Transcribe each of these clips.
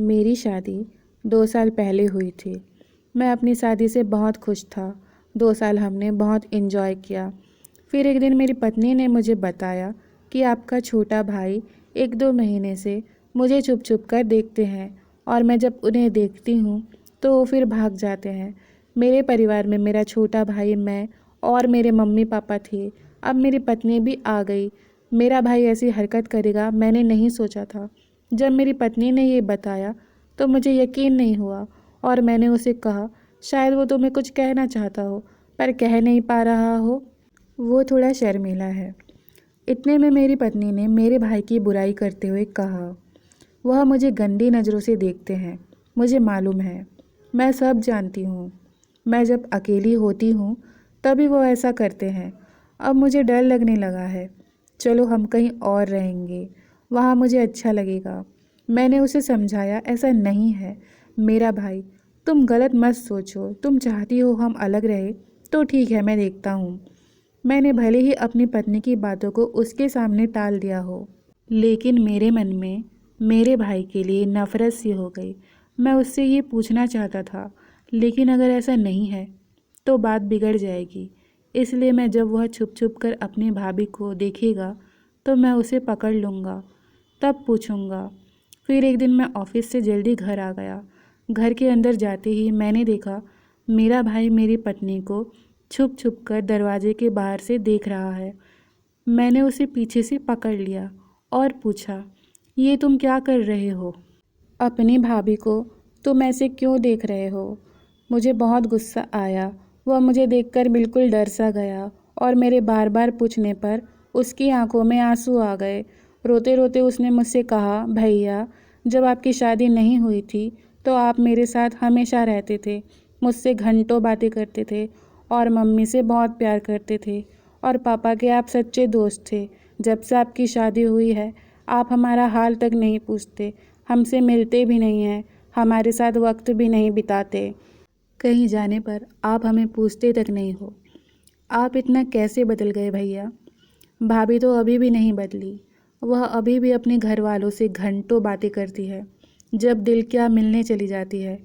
मेरी शादी 2 साल पहले हुई थी। मैं अपनी शादी से बहुत खुश था। 2 साल हमने बहुत इन्जॉय किया। फिर एक दिन मेरी पत्नी ने मुझे बताया कि आपका छोटा भाई 1-2 महीने से मुझे छुप छुप कर देखते हैं और मैं जब उन्हें देखती हूँ तो वो फिर भाग जाते हैं। मेरे परिवार में मेरा छोटा भाई, मैं और मेरे मम्मी पापा थे। अब मेरी पत्नी भी आ गई। मेरा भाई ऐसी हरकत करेगा मैंने नहीं सोचा था। जब मेरी पत्नी ने ये बताया तो मुझे यकीन नहीं हुआ और मैंने उसे कहा शायद वो तुम्हें कुछ कहना चाहता हो पर कह नहीं पा रहा हो। वो थोड़ा शर्मीला है। इतने में मेरी पत्नी ने मेरे भाई की बुराई करते हुए कहा, वह मुझे गंदी नज़रों से देखते हैं। मुझे मालूम है, मैं सब जानती हूँ। मैं जब अकेली होती हूँ तभी वो ऐसा करते हैं। अब मुझे डर लगने लगा है। चलो हम कहीं और रहेंगे, वहाँ मुझे अच्छा लगेगा। मैंने उसे समझाया ऐसा नहीं है मेरा भाई, तुम गलत मत सोचो। तुम चाहती हो हम अलग रहे तो ठीक है, मैं देखता हूँ। मैंने भले ही अपनी पत्नी की बातों को उसके सामने टाल दिया हो, लेकिन मेरे मन में मेरे भाई के लिए नफ़रत सी हो गई। मैं उससे ये पूछना चाहता था, लेकिन अगर ऐसा नहीं है तो बात बिगड़ जाएगी। इसलिए मैं जब वह छुप छुप कर अपनी भाभी को देखेगा तो मैं उसे पकड़ लूँगा, तब पूछूँगा। फिर एक दिन मैं ऑफिस से जल्दी घर आ गया। घर के अंदर जाते ही मैंने देखा मेरा भाई मेरी पत्नी को छुप छुप कर दरवाजे के बाहर से देख रहा है। मैंने उसे पीछे से पकड़ लिया और पूछा, ये तुम क्या कर रहे हो? अपनी भाभी को तुम ऐसे क्यों देख रहे हो? मुझे बहुत गुस्सा आया। वह मुझे देखकर बिल्कुल डर सा गया और मेरे बार बार पूछने पर उसकी आंखों में आंसू आ गए। रोते रोते उसने मुझसे कहा, भैया जब आपकी शादी नहीं हुई थी तो आप मेरे साथ हमेशा रहते थे, मुझसे घंटों बातें करते थे और मम्मी से बहुत प्यार करते थे और पापा के आप सच्चे दोस्त थे। जब से आपकी शादी हुई है आप हमारा हाल तक नहीं पूछते, हमसे मिलते भी नहीं हैं, हमारे साथ वक्त भी नहीं बिताते। कहीं जाने पर आप हमें पूछते तक नहीं हो। आप इतना कैसे बदल गए भैया? भाभी तो अभी भी नहीं बदली। वह अभी भी अपने घर वालों से घंटों बातें करती है। जब दिल क्या मिलने चली जाती है,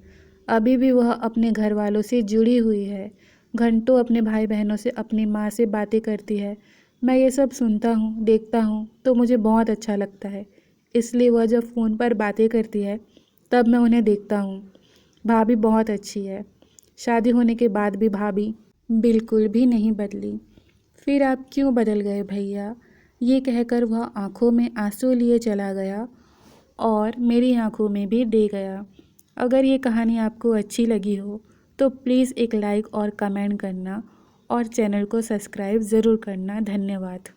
अभी भी वह अपने घर वालों से जुड़ी हुई है। घंटों अपने भाई बहनों से, अपनी माँ से बातें करती है। मैं ये सब सुनता हूँ, देखता हूँ तो मुझे बहुत अच्छा लगता है। इसलिए वह जब फ़ोन पर बातें करती है तब मैं उन्हें देखता हूँ। भाभी बहुत अच्छी है। शादी होने के बाद भी भाभी बिल्कुल भी नहीं बदली। फिर आप क्यों बदल गए भैया? ये कहकर वह आंखों में आंसू लिए चला गया और मेरी आंखों में भी दे गया। अगर ये कहानी आपको अच्छी लगी हो तो प्लीज़ एक लाइक और कमेंट करना और चैनल को सब्सक्राइब ज़रूर करना। धन्यवाद।